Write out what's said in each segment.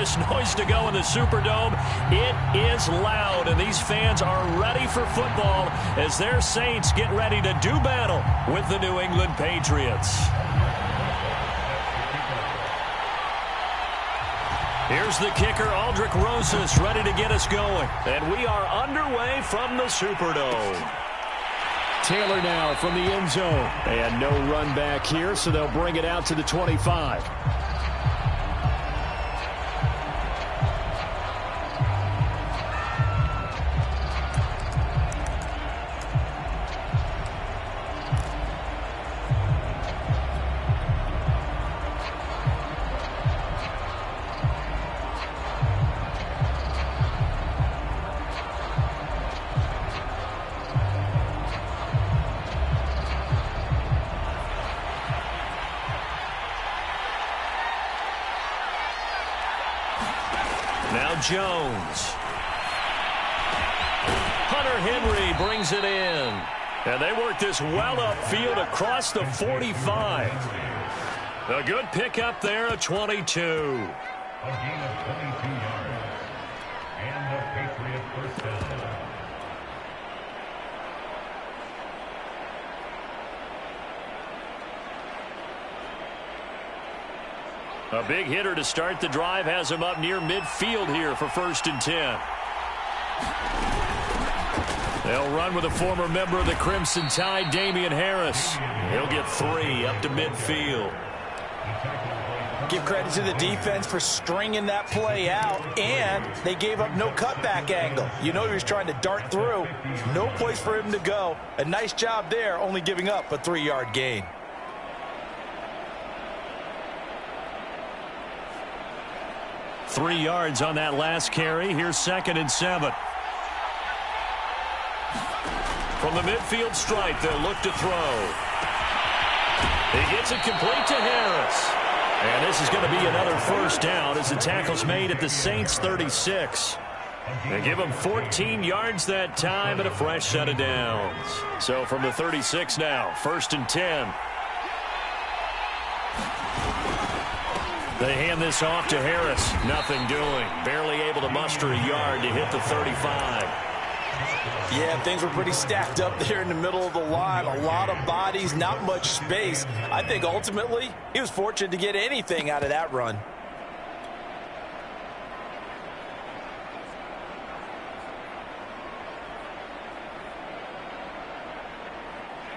this noise to go in the Superdome. It is loud, and these fans are ready for football as their Saints get ready to do battle with the New England Patriots. Here's the kicker, Aldrick Rosas, ready to get us going. And we are underway from the Superdome. Taylor now from the end zone. And no run back here, so they'll bring it out to the 25. Jones. Hunter Henry brings it in. And they work this well upfield across the 45. A good pickup there, a 22. A gain of 22 yards. And the Patriots first down. A big hitter to start the drive has him up near midfield here for 1st and 10. They'll run with a former member of the Crimson Tide, Damian Harris. He'll get 3 up to midfield. Give credit to the defense for stringing that play out, and they gave up no cutback angle. You know he was trying to dart through. No place for him to go. A nice job there, only giving up a 3-yard gain. Three yards on that last carry. Here's 2nd and 7. From the midfield stripe, they'll look to throw. He gets it complete to Harris. And this is going to be another 1st down as the tackle's made at the Saints' 36. They give him 14 yards that time and a fresh set of downs. So from the 36 now, 1st and 10. They hand this off to Harris. Nothing doing. Barely able to muster a yard to hit the 35. Yeah, things were pretty stacked up there in the middle of the line. A lot of bodies, not much space. I think ultimately he was fortunate to get anything out of that run.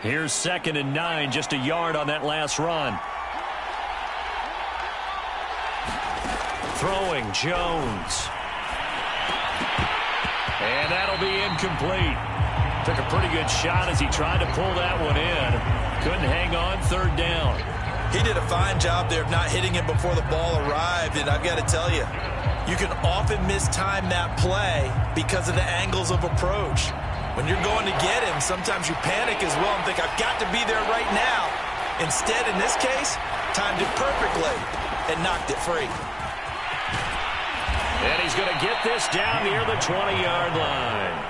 Here's 2nd and 9, just a yard on that last run. Throwing, Jones. And that'll be incomplete. Took a pretty good shot as he tried to pull that one in. Couldn't hang on, 3rd down. He did a fine job there of not hitting it before the ball arrived, and I've got to tell you, you can often mistime that play because of the angles of approach. When you're going to get him, sometimes you panic as well and think, I've got to be there right now. Instead, in this case, timed it perfectly and knocked it free. And he's going to get this down near the 20-yard line.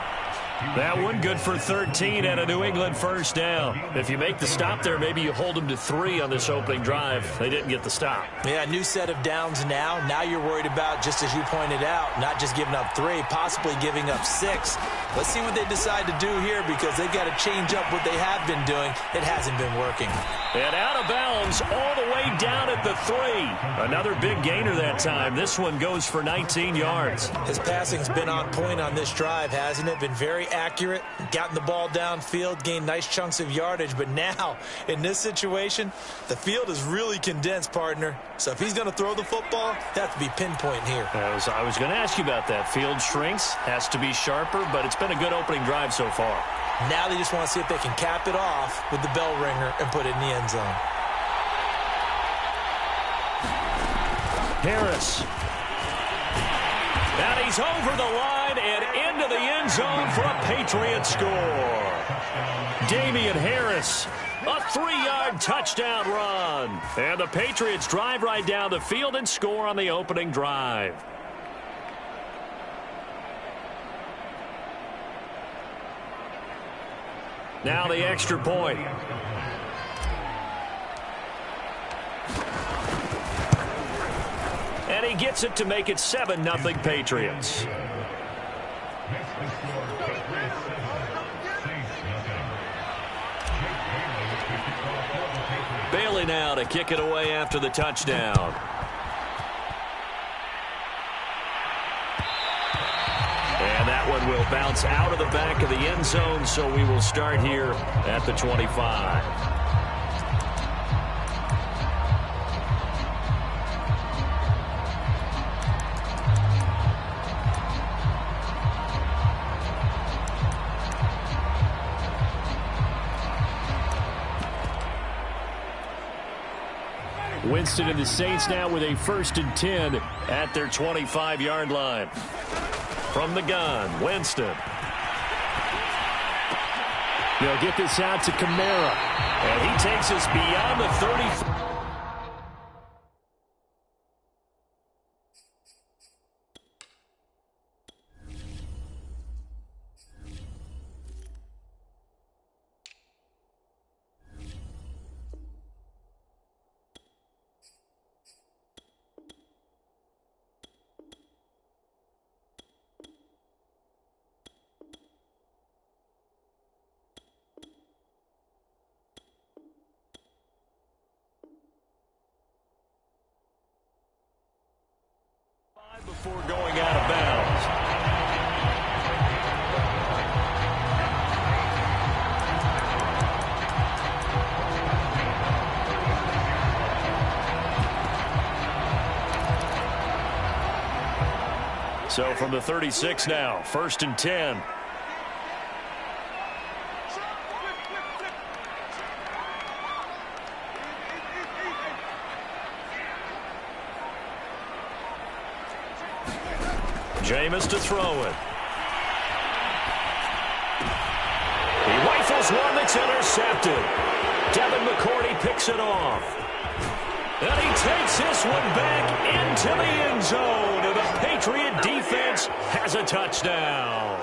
That one good for 13 and a New England 1st down. If you make the stop there, maybe you hold them to 3 on this opening drive. They didn't get the stop. Yeah, new set of downs now. Now you're worried about, just as you pointed out, not just giving up 3, possibly giving up 6. Let's see what they decide to do here because they've got to change up what they have been doing. It hasn't been working. And out of bounds all the way down at the 3. Another big gainer that time. This one goes for 19 yards. His passing's been on point on this drive, hasn't it? Been very accurate, gotten the ball downfield, gained nice chunks of yardage. But now, in this situation, the field is really condensed, partner. So if he's going to throw the football, that to be pinpoint here. I was going to ask you about that. Field shrinks, has to be sharper, but it's been a good opening drive so far. Now they just want to see if they can cap it off with the bell ringer and put it in the end zone. Harris. And he's over the line and into the end zone for a Patriot score. Damian Harris, a 3-yard touchdown run. And the Patriots drive right down the field and score on the opening drive. Now the extra point. And And he gets it to make it 7-0 Patriots. Bailey now to kick it away after the touchdown. And that one will bounce out of the back of the end zone, so we will start here at the 25. Winston and the Saints now with a 1st and 10 at their 25-yard line. From the gun, Winston. They'll get this out to Kamara. And he takes us beyond the 30. Before going out of bounds. So from the 36 now, 1st and 10. Jameis to throw it. He rifles one that's intercepted. Devin McCourty picks it off. And he takes this one back into the end zone. And the Patriot defense has a touchdown.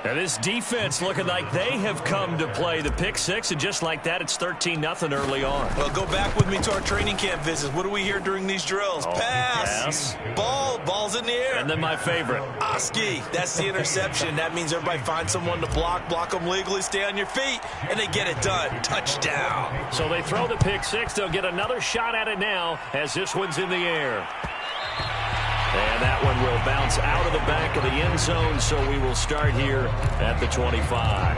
And this defense looking like they have come to play the pick six, and just like that, it's 13-0 early on. Well, go back with me to our training camp visits. What do we hear during these drills? Pass. Ball's in the air. And then my favorite. Oski, that's the interception. That means everybody finds someone to block them legally, stay on your feet, and they get it done. Touchdown. So they throw the pick six. They'll get another shot at it now as this one's in the air. And that one will bounce out of the back of the end zone, so we will start here at the 25.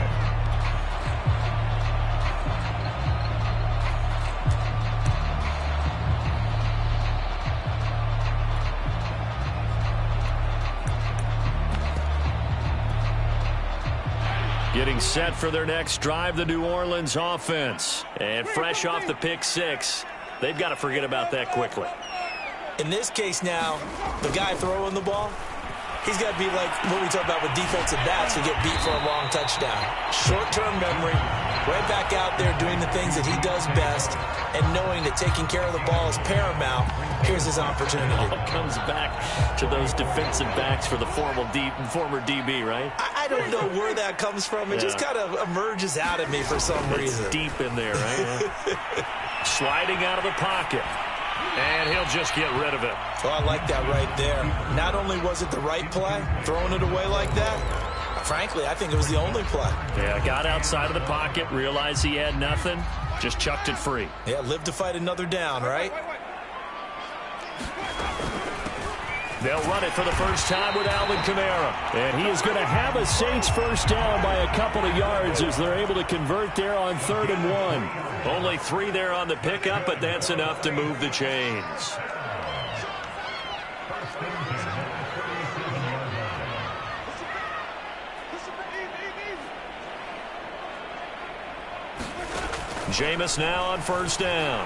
Getting set for their next drive, the New Orleans offense. And fresh off the pick six, they've got to forget about that quickly. In this case now, the guy throwing the ball, he's got to be like what we talk about with defensive backs who get beat for a long touchdown. Short-term memory, right back out there doing the things that he does best, and knowing that taking care of the ball is paramount. Here's his opportunity. It all comes back to those defensive backs for the former DB, right? I don't know where that comes from. It just kind of emerges out of me for some reason. It's deep in there, right? Sliding out of the pocket. And he'll just get rid of it. Oh, I like that right there. Not only was it the right play, throwing it away like that, frankly, I think it was the only play. Yeah, got outside of the pocket, realized he had nothing, just chucked it free. Yeah, live to fight another down, right? They'll run it for the first time with Alvin Kamara. And he is going to have a Saints first down by a couple of yards as they're able to convert there on 3rd and 1. Only 3 there on the pickup, but that's enough to move the chains. Jameis now on first down.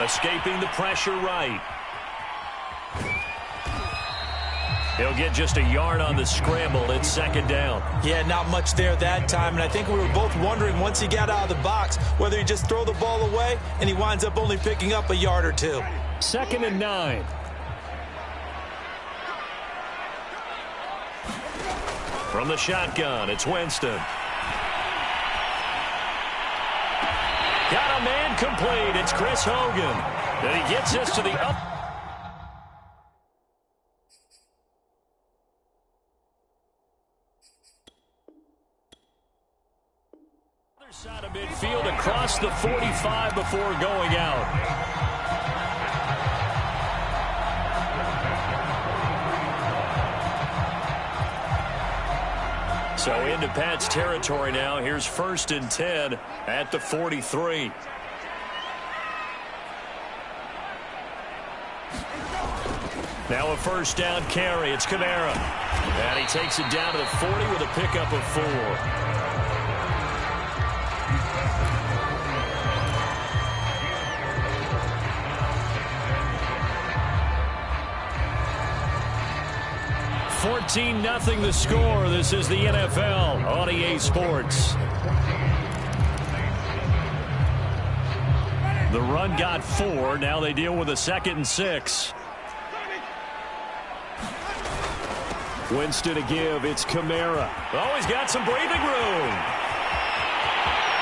Escaping the pressure right. He'll get just a yard on the scramble. It's 2nd down. Yeah, not much there that time. And I think we were both wondering once he got out of the box whether he just throw the ball away and he winds up only picking up a yard or 2. 2nd and 9. From the shotgun, it's Winston. Got a man complete. It's Chris Hogan. And he gets this to the up. Other side of midfield across the 45 before going out. So into Pat's territory now. Here's 1st and 10 at the 43. Now a 1st down carry. It's Kamara. And he takes it down to the 40 with a pickup of 4. $14-0 the score. This is the NFL on EA Sports. The run got 4. Now they deal with a 2nd and 6. Winston to give. It's Kamara. Oh, he's got some breathing room.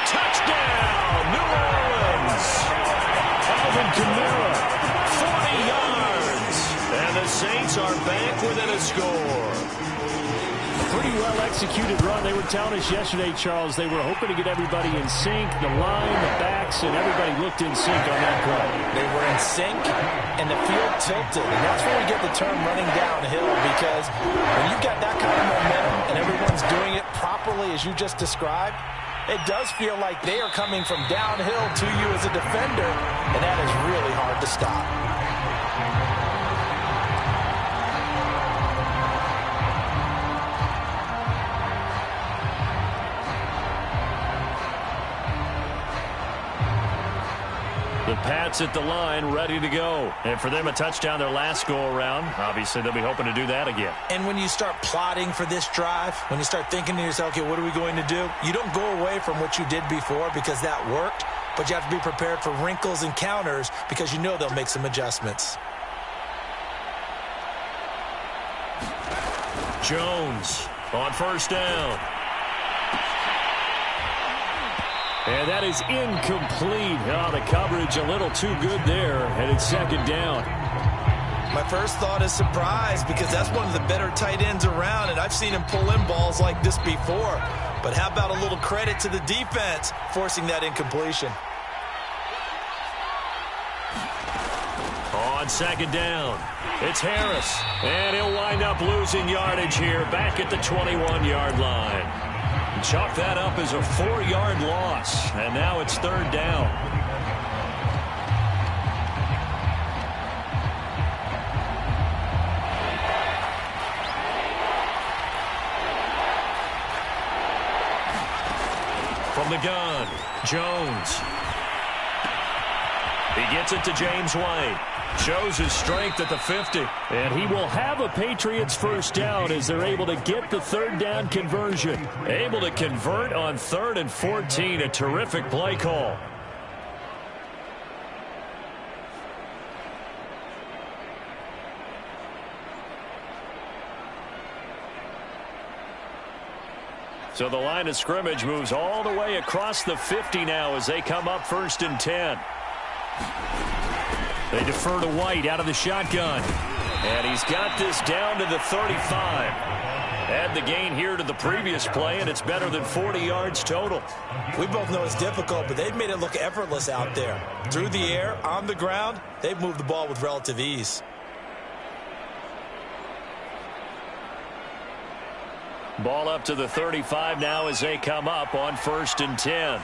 Touchdown, New Orleans. Alvin Kamara, 40 yards. And the Saints are back within a score. A pretty well-executed run. They were telling us yesterday, Charles, they were hoping to get everybody in sync, the line, the backs, and everybody looked in sync on that play. They were in sync, and the field tilted. And that's where we get the term running downhill, because when you've got that kind of momentum and everyone's doing it properly as you just described, it does feel like they are coming from downhill to you as a defender, and that is really hard to stop. The Pats at the line, ready to go. And for them, a touchdown their last go-around. Obviously, they'll be hoping to do that again. And when you start plotting for this drive, when you start thinking to yourself, okay, what are we going to do? You don't go away from what you did before because that worked, but you have to be prepared for wrinkles and counters because you know they'll make some adjustments. Jones on 1st down. And that is incomplete. Oh, the coverage a little too good there, and it's 2nd down. My first thought is surprise, because that's one of the better tight ends around, and I've seen him pull in balls like this before. But how about a little credit to the defense forcing that incompletion? On 2nd down, it's Harris. And he'll wind up losing yardage here back at the 21-yard line. Chalk that up as a 4-yard loss, and now it's 3rd down. From the gun, Jones. He gets it to James White. Shows his strength at the 50. And he will have a Patriots 1st down as they're able to get the 3rd down conversion. Able to convert on 3rd and 14. A terrific play call. So the line of scrimmage moves all the way across the 50 now as they come up 1st and 10. They defer to White out of the shotgun. And he's got this down to the 35. Add the gain here to the previous play, and it's better than 40 yards total. We both know it's difficult, but they've made it look effortless out there. Through the air, on the ground, they've moved the ball with relative ease. Ball up to the 35 now as they come up on 1st and 10.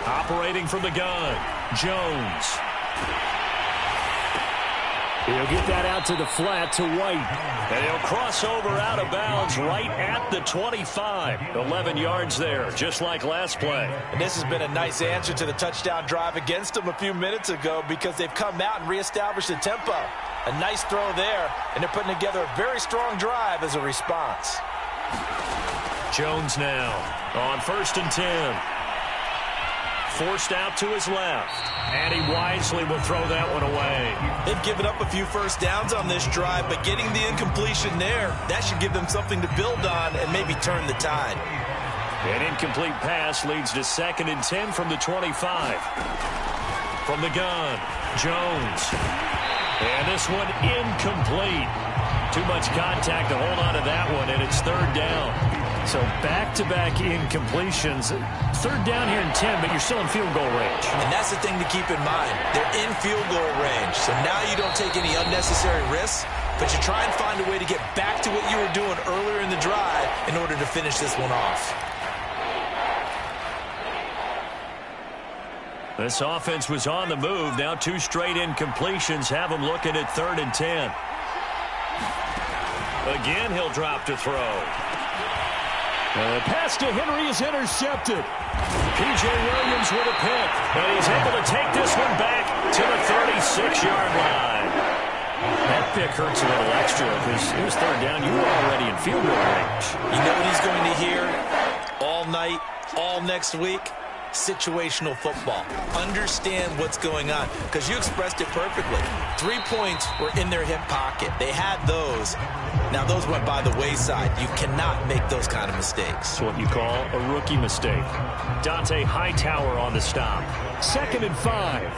Operating from the gun, Jones. He'll get that out to the flat to White. And he'll cross over out of bounds right at the 25. 11 yards there, just like last play. And this has been a nice answer to the touchdown drive against them a few minutes ago, because they've come out and reestablished the tempo. A nice throw there, and they're putting together a very strong drive as a response. Jones now on 1st and 10. Forced out to his left. And he wisely will throw that one away. They've given up a few 1st downs on this drive, but getting the incompletion there, that should give them something to build on and maybe turn the tide. An incomplete pass leads to 2nd and 10 from the 25. From the gun, Jones. And this one incomplete. Too much contact to hold on to that one, and it's 3rd down. So back-to-back incompletions. 3rd down here in 10, but you're still in field goal range. And that's the thing to keep in mind. They're in field goal range. So now you don't take any unnecessary risks, but you try and find a way to get back to what you were doing earlier in the drive in order to finish this one off. This offense was on the move. Now 2 straight incompletions have them looking at 3rd and 10. Again, he'll drop to throw. The pass to Henry is intercepted. P.J. Williams with a pick, and he's able to take this one back to the 36-yard line. That pick hurts a little extra because it was 3rd down. You were already in field goal range. You know what he's going to hear all night, all next week? Situational football. Understand what's going on, because you expressed it perfectly. 3 points were in their hip pocket. They had those. Now those went by the wayside. You cannot make those kind of mistakes. It's what you call a rookie mistake. Dante Hightower on the stop. 2nd and 5.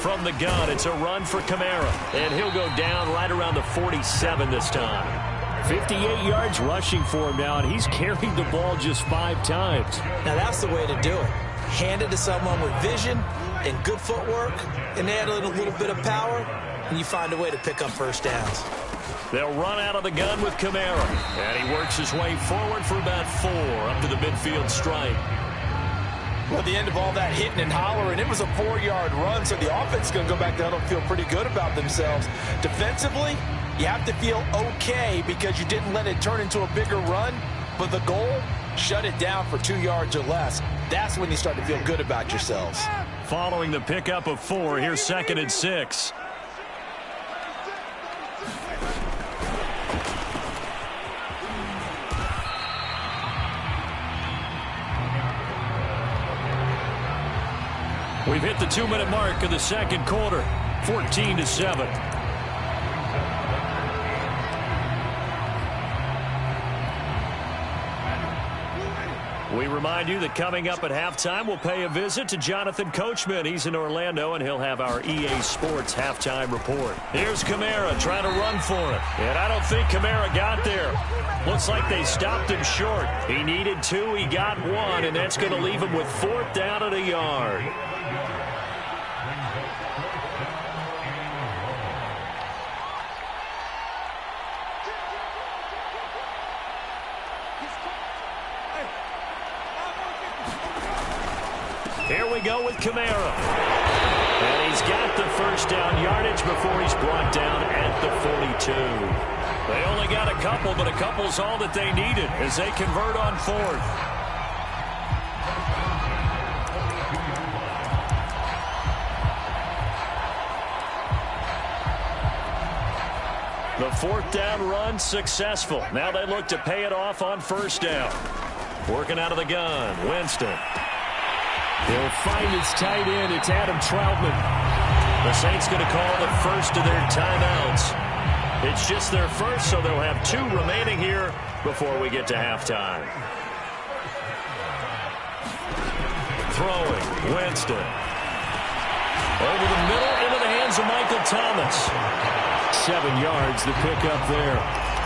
From the gun, it's a run for Kamara, and he'll go down right around the 47 this time. 58 yards rushing for him now, and he's carried the ball just 5 times. Now that's the way to do it. Hand it to someone with vision and good footwork, and add a little bit of power, and you find a way to pick up 1st downs. They'll run out of the gun with Kamara, and he works his way forward for about 4 up to the midfield stripe. Well, at the end of all that hitting and hollering, it was a 4-yard run, so the offense is going to go back down and feel pretty good about themselves. Defensively, you have to feel okay because you didn't let it turn into a bigger run, but the goal, shut it down for 2 yards or less. That's when you start to feel good about yourselves. Following the pickup of 4, here's 2nd and 6. We've hit the 2-minute mark of the 2nd quarter, 14-7. We remind you that coming up at halftime, we'll pay a visit to Jonathan Coachman. He's in Orlando, and he'll have our EA Sports halftime report. Here's Kamara trying to run for it. And I don't think Kamara got there. Looks like they stopped him short. He needed 2, he got 1, and that's going to leave him with 4th down at a yard. Here we go with Kamara. And he's got the 1st down yardage before he's brought down at the 42. They only got a couple, but a couple's all that they needed as they convert on 4th. The 4th down run successful. Now they look to pay it off on 1st down. Working out of the gun, Winston. He'll find his tight end. It's Adam Troutman. The Saints going to call the first of their timeouts. It's just their first, so they'll have 2 remaining here before we get to halftime. Throwing, Winston. Over the middle, into the hands of Michael Thomas. 7 yards, the pickup there.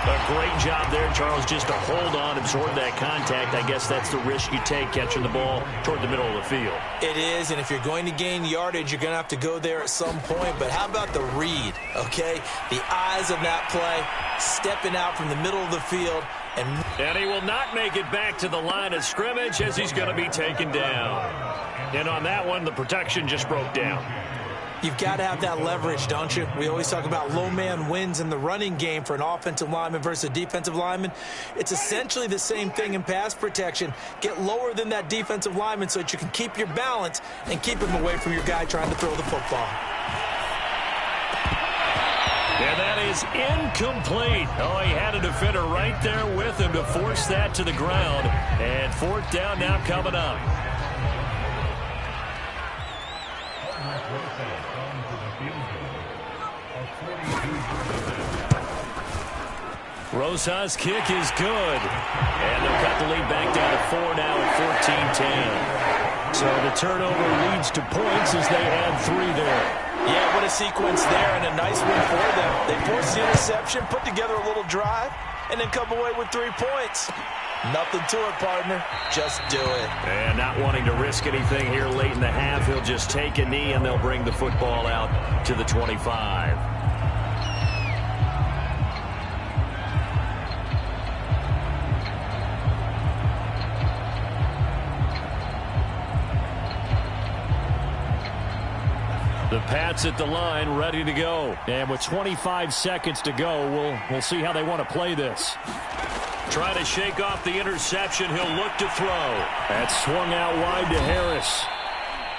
A great job there, Charles, just to hold on, absorb that contact. I guess that's the risk you take catching the ball toward the middle of the field. It is, and if you're going to gain yardage, you're going to have to go there at some point. But how about the read, okay? The eyes of that play, stepping out from the middle of the field. And he will not make it back to the line of scrimmage as he's going to be taken down. And on that one, the protection just broke down. You've got to have that leverage, don't you? We always talk about low man wins in the running game for an offensive lineman versus a defensive lineman. It's essentially the same thing in pass protection. Get lower than that defensive lineman so that you can keep your balance and keep him away from your guy trying to throw the football. And that is incomplete. Oh, he had a defender right there with him to force that to the ground. And 4th down now coming up. Rosas' kick is good. And they'll cut the lead back down to 4 now at 14-10. So the turnover leads to points as they add 3 there. Yeah, what a sequence there, and a nice win for them. They forced the interception, put together a little drive, and then come away with 3 points. Nothing to it, partner. Just do it. And not wanting to risk anything here late in the half, he'll just take a knee, and they'll bring the football out to the 25. The Pats at the line, ready to go. And with 25 seconds to go, we'll see how they want to play this. Trying to shake off the interception. He'll look to throw. That's swung out wide to Harris.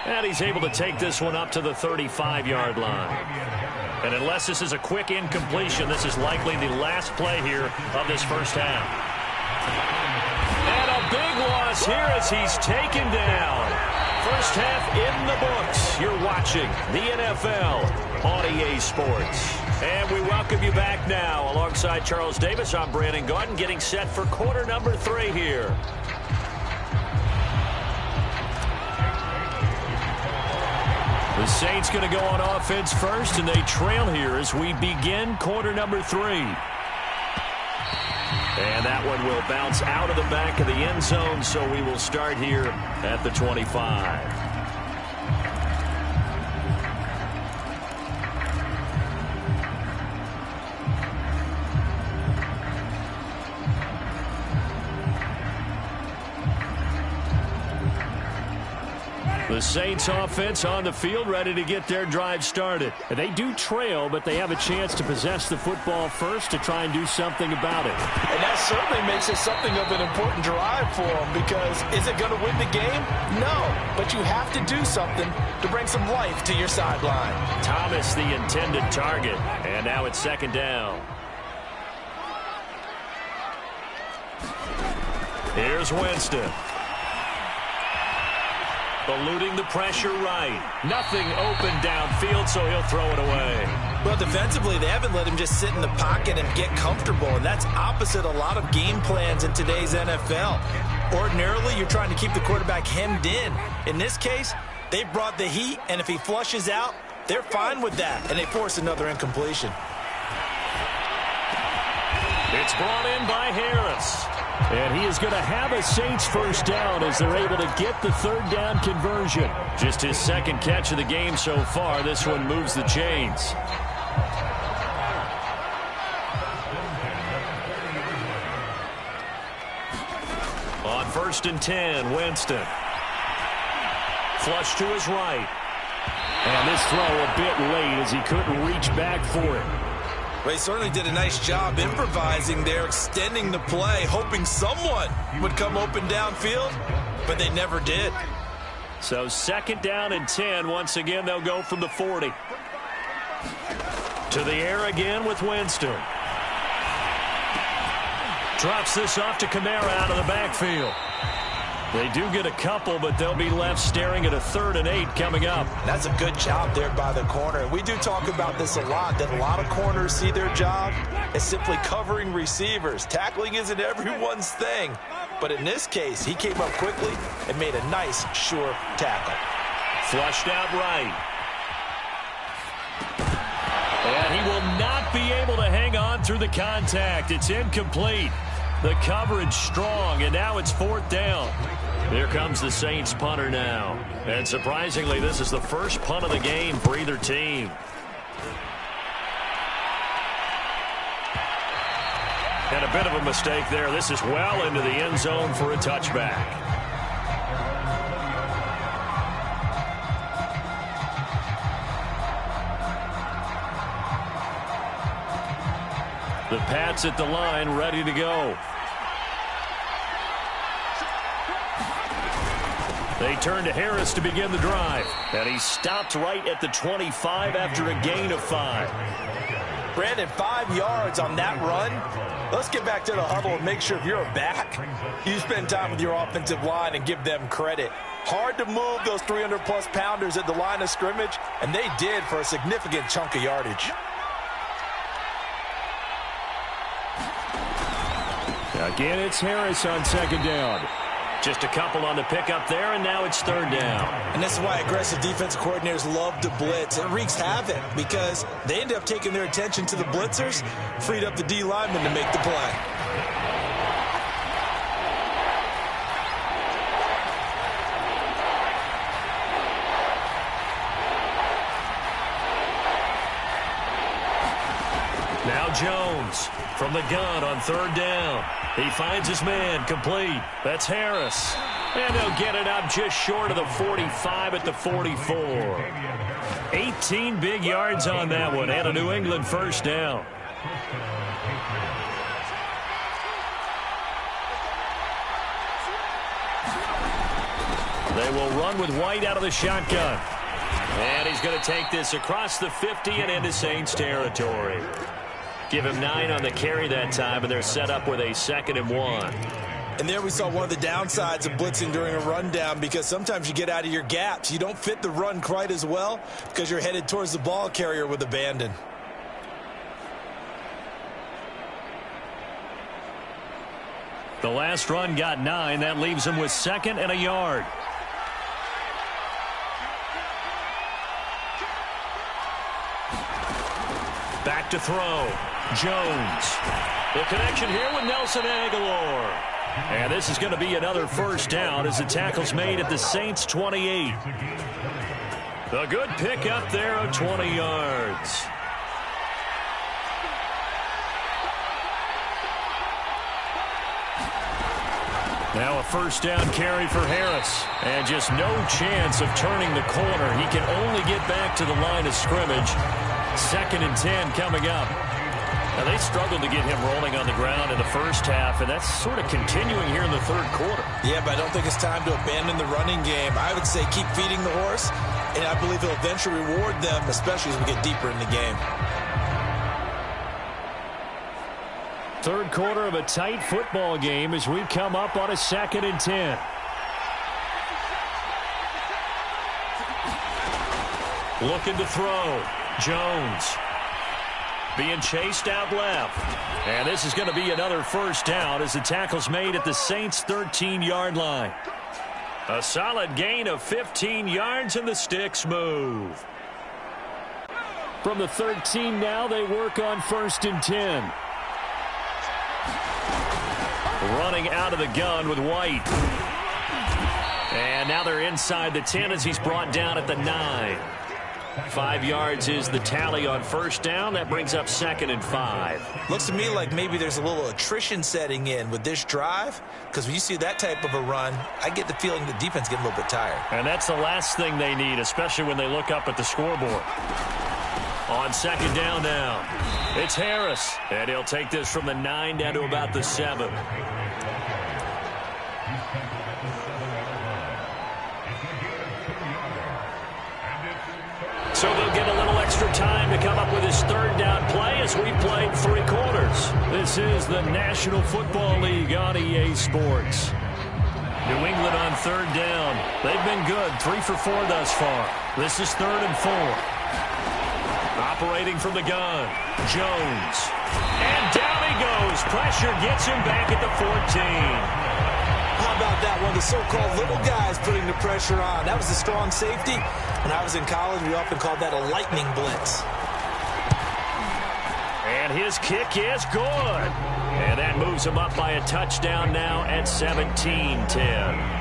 And he's able to take this one up to the 35-yard line. And unless this is a quick incompletion, this is likely the last play here of this first half. And a big loss here as he's taken down. First half in the books. You're watching the NFL on EA Sports. And we welcome you back now. Alongside Charles Davis, I'm Brandon Gaudin, getting set for quarter number 3 here. The Saints going to go on offense first, and they trail here as we begin quarter number 3. And that one will bounce out of the back of the end zone, so we will start here at the 25. The Saints offense on the field, ready to get their drive started. And they do trail, but they have a chance to possess the football first to try and do something about it. And that certainly makes it something of an important drive for them, because is it going to win the game? No, but you have to do something to bring some life to your sideline. Thomas, the intended target, and now it's second down. Here's Winston. Eluding the pressure right. Nothing open downfield, so he'll throw it away. Well, defensively, they haven't let him just sit in the pocket and get comfortable, and that's opposite a lot of game plans in today's NFL. Ordinarily, you're trying to keep the quarterback hemmed in. In this case, they brought the heat, and if he flushes out, they're fine with that, and they force another incompletion. It's brought in by Harris. And he is going to have a Saints first down as they're able to get the third down conversion. Just his second catch of the game so far. This one moves the chains. On 1st and 10, Winston. Flush to his right. And this throw a bit late as he couldn't reach back for it. Well, he certainly did a nice job improvising there, extending the play, hoping someone would come open downfield, but they never did. So 2nd down and 10. Once again, they'll go from the 40. To the air again with Winston. Drops this off to Kamara out of the backfield. They do get a couple, but they'll be left staring at a 3rd and 8 coming up. That's a good job there by the corner. We do talk about this a lot, that a lot of corners see their job as simply covering receivers. Tackling isn't everyone's thing. But in this case, he came up quickly and made a nice, sure tackle. Flushed out right. And he will not be able to hang on through the contact. It's incomplete. The coverage strong, and now it's 4th down. Here comes the Saints punter now. And surprisingly, this is the first punt of the game for either team. And a bit of a mistake there. This is well into the end zone for a touchback. The Pats at the line, ready to go. They turn to Harris to begin the drive. And he stopped right at the 25 after a gain of 5. Brandon, 5 yards on that run. Let's get back to the huddle and make sure if you're a back, you spend time with your offensive line and give them credit. Hard to move those 300-plus pounders at the line of scrimmage, and they did for a significant chunk of yardage. Again, it's Harris on second down. Just a couple on the pickup there, and now it's third down. And this is why aggressive defensive coordinators love to blitz. It wreaks havoc because they end up taking their attention to the blitzers, freed up the D lineman to make the play. Now Jones from the gun on third down. He finds his man complete. That's Harris. And they'll get it up just short of the 45 at the 44. 18 big yards on that one and a New England first down. They will run with White out of the shotgun. And he's going to take this across the 50 and into Saints territory. Give him 9 on the carry that time, and they're set up with a 2nd and 1. And there we saw one of the downsides of blitzing during a rundown, because sometimes you get out of your gaps. You don't fit the run quite as well because you're headed towards the ball carrier with abandon. The last run got 9. That leaves him with 2nd and a yard. Back to throw. Jones. The connection here with Nelson Aguilar. And this is going to be another first down as the tackle's made at the Saints 28. A good pick up there of 20 yards. Now a first down carry for Harris. And just no chance of turning the corner. He can only get back to the line of scrimmage. 2nd and 10 coming up. Now, they struggled to get him rolling on the ground in the first half, and that's sort of continuing here in the third quarter. Yeah, but I don't think it's time to abandon the running game. I would say keep feeding the horse, and I believe he'll eventually reward them, especially as we get deeper in the game. Third quarter of a tight football game as we come up on a 2nd and 10. Looking to throw. Jones being chased out left. And this is going to be another first down as the tackle's made at the Saints' 13-yard line. A solid gain of 15 yards and the sticks move. From the 13 now, they work on 1st and 10. Running out of the gun with White. And now they're inside the 10 as he's brought down at the 9. 5 yards is the tally on first down. That brings up 2nd and 5. Looks to me like maybe there's a little attrition setting in with this drive, because when you see that type of a run, I get the feeling the defense getting a little bit tired. And that's the last thing they need, especially when they look up at the scoreboard. On 2nd down now, it's Harris. And he'll take this from the 9 down to about the 7. So they'll get a little extra time to come up with his third down play as we played 3 quarters. This is the National Football League on EA Sports. New England on third down. They've been good, 3 for 4 thus far. This is 3rd and 4. Operating from the gun, Jones. And down he goes. Pressure gets him back at the 14. How about that? One of the so-called little guys putting the pressure on. That was a strong safety. When I was in college, we often called that a lightning blitz. And his kick is good. And that moves him up by a touchdown now at 17-10.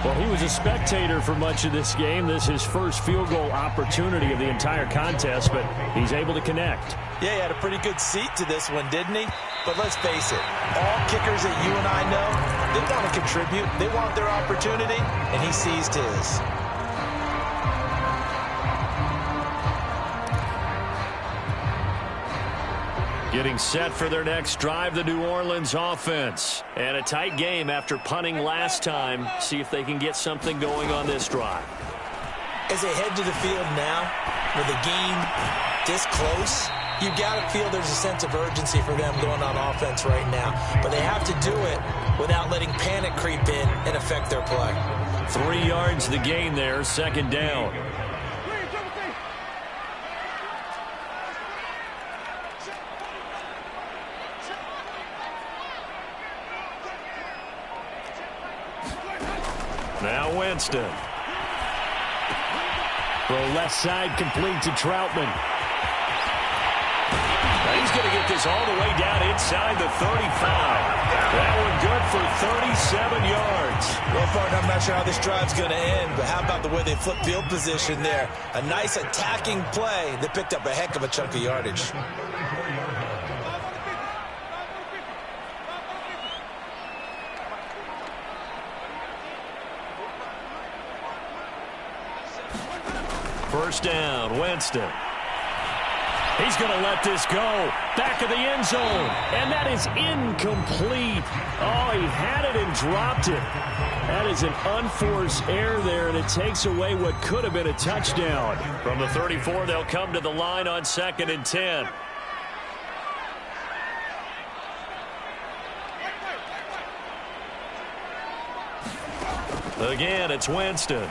Well, he was a spectator for much of this game. This is his first field goal opportunity of the entire contest, but he's able to connect. Yeah, he had a pretty good seat to this one, didn't he? But let's face it, all kickers that you and I know, they want to contribute. They want their opportunity, and he seized his. Getting set for their next drive, the New Orleans offense. And a tight game after punting last time. See if they can get something going on this drive. As they head to the field now, with the game this close, you've got to feel there's a sense of urgency for them going on offense right now. But they have to do it without letting panic creep in and affect their play. 3 yards the gain there, 2nd down. Now Winston. Throw left side complete to Troutman. Now he's going to get this all the way down inside the 35. That one good for 37 yards. Well, partner, I'm not sure how this drive's going to end, but how about the way they flip field position there? A nice attacking play that picked up a heck of a chunk of yardage. First down, Winston. He's going to let this go. Back of the end zone. And that is incomplete. Oh, he had it and dropped it. That is an unforced error there, and it takes away what could have been a touchdown. From the 34, they'll come to the line on 2nd and 10. Again, it's Winston.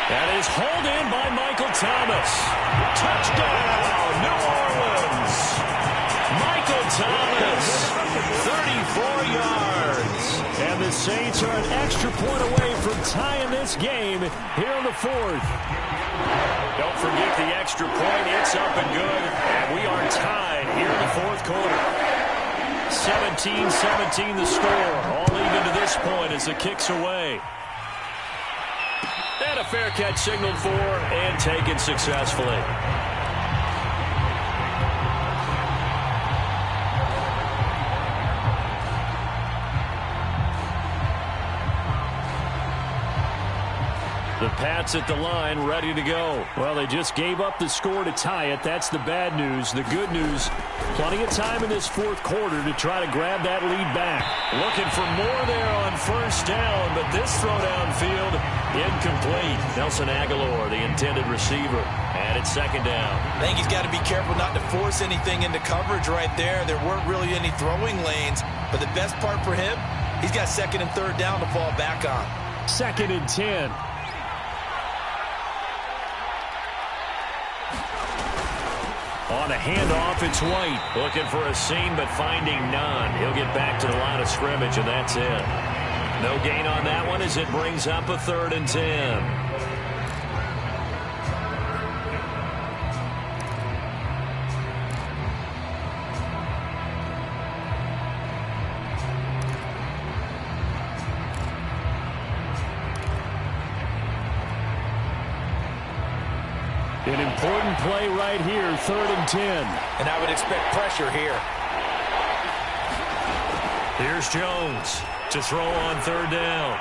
That is hauled in by Michael Thomas. Touchdown, New Orleans. Michael Thomas, 34 yards. And the Saints are an extra point away from tying this game here in the 4th. Don't forget the extra point. It's up and good. And we are tied here in the 4th quarter. 17-17 the score. All even to this point as the kick's away. And a fair catch signaled for and taken successfully. The Pats at the line, ready to go. Well, they just gave up the score to tie it. That's the bad news. The good news, plenty of time in this 4th quarter to try to grab that lead back. Looking for more there on first down, but this throw downfield, incomplete. Nelson Aguilar, the intended receiver, and it's 2nd down. I think he's got to be careful not to force anything into coverage right there. There weren't really any throwing lanes, but the best part for him, he's got 2nd and 3rd down to fall back on. 2nd and 10. On a handoff, it's White. Looking for a seam, but finding none. He'll get back to the line of scrimmage, and that's it. No gain on that one as it brings up a 3rd and 10. An important play right here, 3rd and 10. And I would expect pressure here. Here's Jones to throw on 3rd down.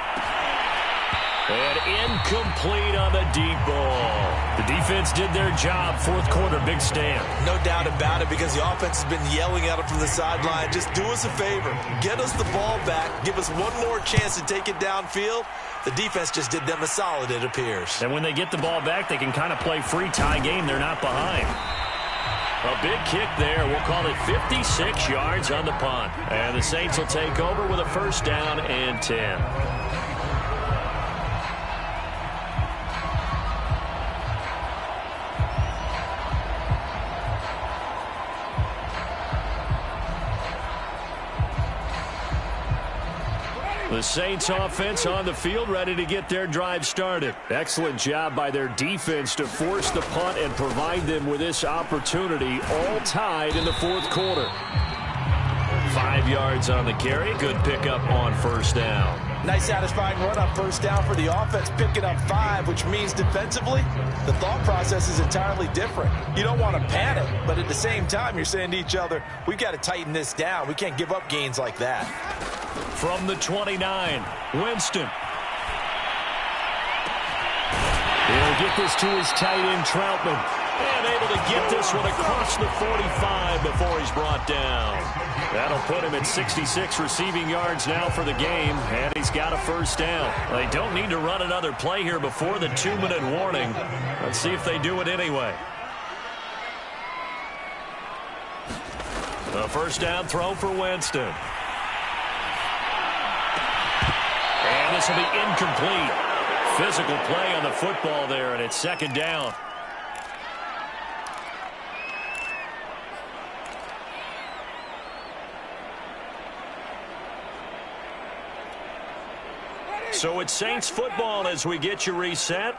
And incomplete on the deep ball. The defense did their job. 4th quarter, big stand. No doubt about it, because the offense has been yelling at him from the sideline. Just do us a favor. Get us the ball back. Give us one more chance to take it downfield. The defense just did them a solid, it appears. And when they get the ball back, they can kind of play free tie game. They're not behind. A big kick there. We'll call it 56 yards on the punt. And the Saints will take over with a 1st down and 10. The Saints offense on the field, ready to get their drive started. Excellent job by their defense to force the punt and provide them with this opportunity, all tied in the 4th quarter. 5 yards on the carry. Good pickup on 1st down. Nice satisfying run on 1st down for the offense, picking up 5, which means defensively, the thought process is entirely different. You don't want to panic, but at the same time, you're saying to each other, we've got to tighten this down. We can't give up gains like that. From the 29, Winston. He'll get this to his tight end, Troutman. And able to get this one across the 45 before he's brought down. That'll put him at 66 receiving yards now for the game, and he's got a 1st down. They don't need to run another play here before the 2-minute warning. Let's see if they do it anyway. A 1st down throw for Winston. And this will be incomplete. Physical play on the football there, and it's 2nd down. So it's Saints football as we get you reset.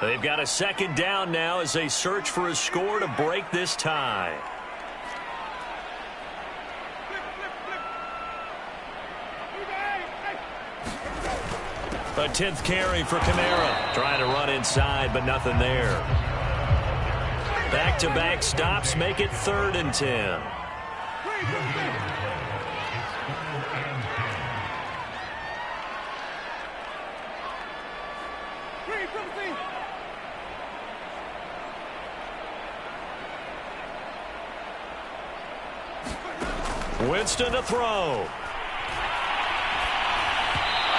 They've got a second down now as they search for a score to break this tie. A 10th carry for Kamara. Trying to run inside, but nothing there. Back-to-back stops make it 3rd and 10. Winston to throw.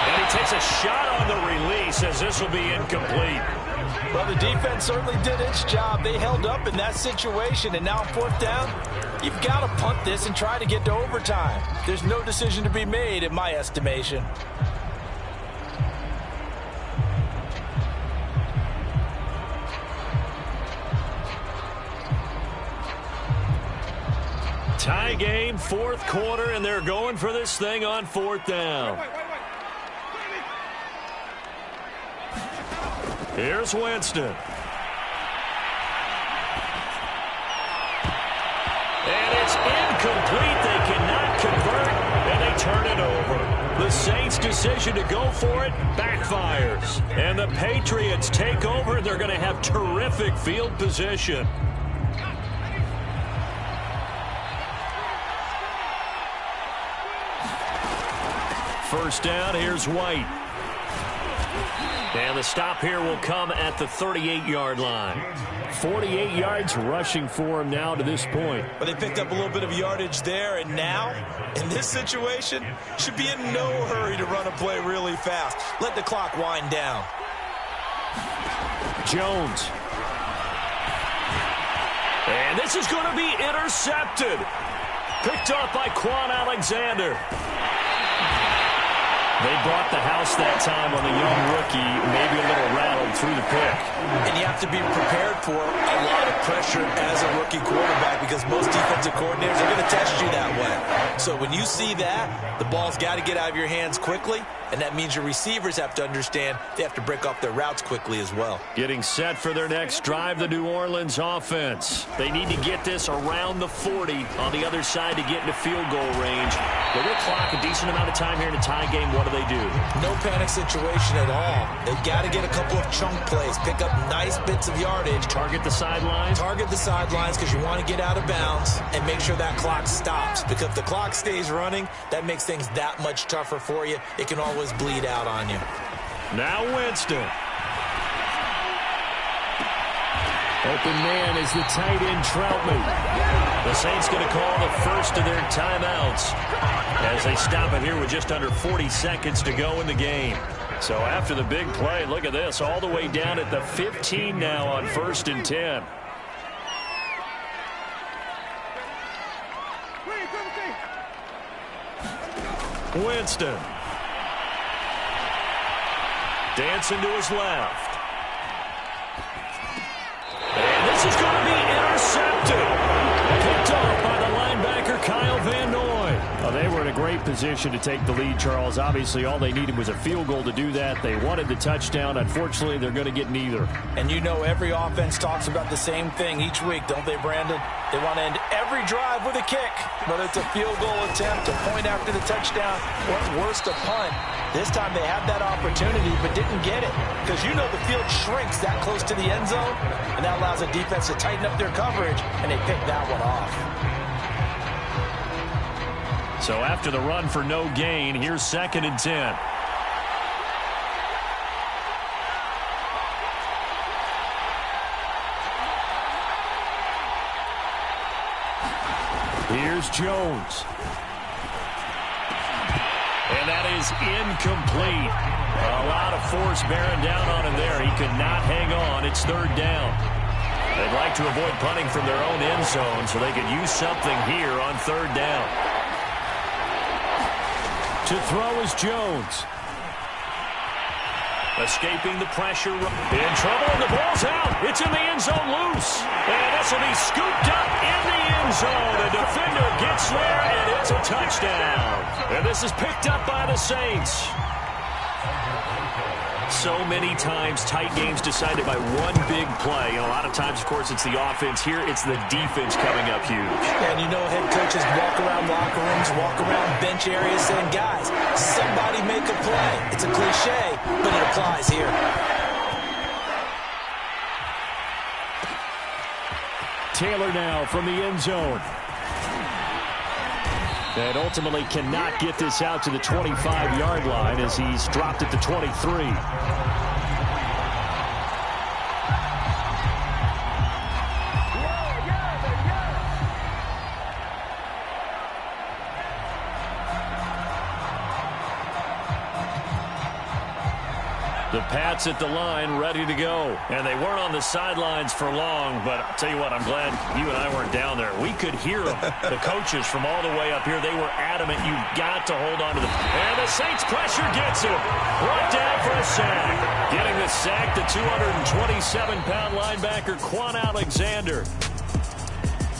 And he takes a shot on the release as this will be incomplete. Well, the defense certainly did its job. They held up in that situation, and now on 4th down, you've got to punt this and try to get to overtime. There's no decision to be made in my estimation. Tie game, 4th quarter, and they're going for this thing on 4th down. Here's Winston. And it's incomplete. They cannot convert, and they turn it over. The Saints' decision to go for it backfires. And the Patriots take over. They're going to have terrific field position. First down, here's White. And the stop here will come at the 38-yard line. 48 yards rushing for him now to this point. But they picked up a little bit of yardage there, and now, in this situation, should be in no hurry to run a play really fast. Let the clock wind down. Jones. And this is going to be intercepted. Picked off by Quan Alexander. They brought the house that time on the young rookie, maybe a little rattled through the pick. And you have to be prepared for a lot of pressure as a rookie quarterback because most defensive coordinators are going to test you that way. So when you see that, the ball's got to get out of your hands quickly, and that means your receivers have to understand they have to break off their routes quickly as well. Getting set for their next drive, the New Orleans offense. They need to get this around the 40 on the other side to get into field goal range. They will clock a decent amount of time here in a tie game. What do they do? No panic situation at all. They've got to get a couple of chunk plays, pick up nice bits of yardage. Target the sidelines? Target the sidelines because you want to get out of bounds and make sure that clock stops. Because if the clock stays running, that makes things that much tougher for you. It can always bleed out on you. Now Winston. Open man is the tight end Troutman. The Saints going to call the first of their timeouts as they stop it here with just under 40 seconds to go in the game. So after the big play, look at this, all the way down at the 15 now on 1st and 10. Winston. Dancing to his left. And this is going to be intercepted. Picked off by the linebacker, Kyle Van Noy. They were in a great position to take the lead, Charles. Obviously, all they needed was a field goal to do that. They wanted the touchdown. Unfortunately, they're going to get neither. And you know every offense talks about the same thing each week, don't they, Brandon? They want to end every drive with a kick, whether it's a field goal attempt, a point after the touchdown, or at worst, a punt. This time they had that opportunity but didn't get it because you know the field shrinks that close to the end zone, and that allows the defense to tighten up their coverage, and they picked that one off. So after the run for no gain, here's 2nd and 10. Here's Jones. And that is incomplete. A lot of force bearing down on him there. He could not hang on. It's 3rd down. They'd like to avoid punting from their own end zone so they could use something here on 3rd down. To throw is Jones. Escaping the pressure. In trouble, and the ball's out. It's in the end zone loose. And this will be scooped up in the end zone. A defender gets there, and it's a touchdown. And this is picked up by the Saints. So many times, tight games decided by one big play. And a lot of times, of course, it's the offense. Here, it's the defense coming up huge. And you know head coaches walk around locker rooms, walk around bench areas saying, guys, somebody make a play. It's a cliche, but it applies here. Taylor now from the end zone. And ultimately cannot get this out to the 25-yard line as he's dropped at the 23. The Pats at the line, ready to go. And they weren't on the sidelines for long, but I'll tell you what, I'm glad you and I weren't down there. We could hear them, the coaches from all the way up here. They were adamant, you've got to hold on to them. And the Saints pressure gets him. Brought down for a sack. Getting the sack, the 227-pound linebacker, Quan Alexander.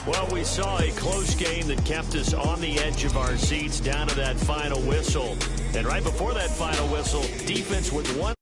Well, we saw a close game that kept us on the edge of our seats down to that final whistle. And right before that final whistle, defense with one.